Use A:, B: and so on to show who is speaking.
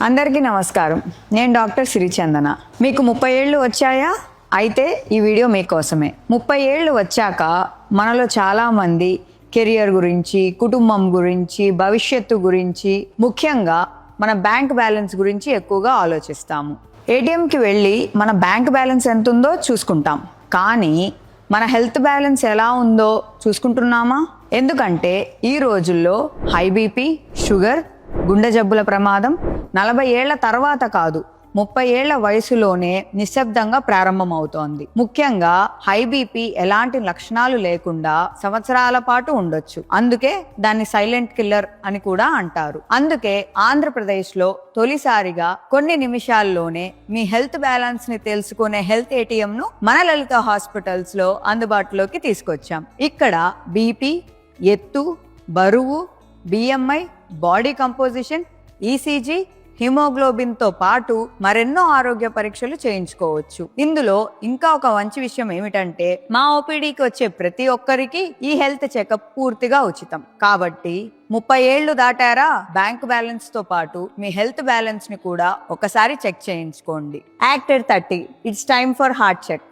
A: అందరికీ నమస్కారం. నేను డాక్టర్ సిరిచందన. మీకు 30 ఏళ్ళు వచ్చాయా? అయితే ఈ వీడియో మీకోసమే. 30 ఏళ్ళు వచ్చాక మనలో చాలామంది కెరియర్ గురించి, కుటుంబం గురించి, భవిష్యత్తు గురించి, ముఖ్యంగా మన బ్యాంక్ బ్యాలెన్స్ గురించి ఎక్కువగా ఆలోచిస్తాము. ఏటీఎంకి వెళ్ళి మన బ్యాంక్ బ్యాలెన్స్ ఎంత ఉందో చూసుకుంటాం, కానీ మన హెల్త్ బ్యాలెన్స్ ఎలా ఉందో చూసుకుంటున్నామా? ఎందుకంటే ఈ రోజుల్లో హై బీపీ, షుగర్, గుండె జబ్బుల ప్రమాదం 40 ఏళ్ల తర్వాత కాదు, 30 ఏళ్ల వయసులోనే నిశ్శబ్దంగా ప్రారంభమవుతోంది. ముఖ్యంగా హై బీపీ ఎలాంటి లక్షణాలు లేకుండా సంవత్సరాల పాటు ఉండొచ్చు. అందుకే దాన్ని సైలెంట్ కిల్లర్ అని కూడా అంటారు. అందుకే ఆంధ్రప్రదేశ్లో తొలిసారిగా కొన్ని నిమిషాల్లోనే మీ హెల్త్ బ్యాలెన్స్ ని తెలుసుకునే హెల్త్ ఏటీఎం ను మన లలిత హాస్పిటల్స్ లో అందుబాటులోకి తీసుకొచ్చాం. ఇక్కడ బీపీ, ఎత్తు, బరువు, BMI, body composition, ECG, haemoglobin తో పాటు మరెన్నో ఆరోగ్య పరీక్షలు చేయించుకోవచ్చు. ఇందులో ఇంకా ఒక మంచి విషయం ఏమిటంటే, మా ఓపీడీకి వచ్చే ప్రతి ఒక్కరికి ఈ హెల్త్ చెకప్ పూర్తిగా ఉచితం. కాబట్టి 30 ఏళ్లు దాటారా, బ్యాంక్ బ్యాలెన్స్ తో పాటు మీ హెల్త్ బ్యాలెన్స్ ని కూడా ఒకసారి చెక్ చేయించుకోండి. యాక్టెడ్ 30, it's time for heart check.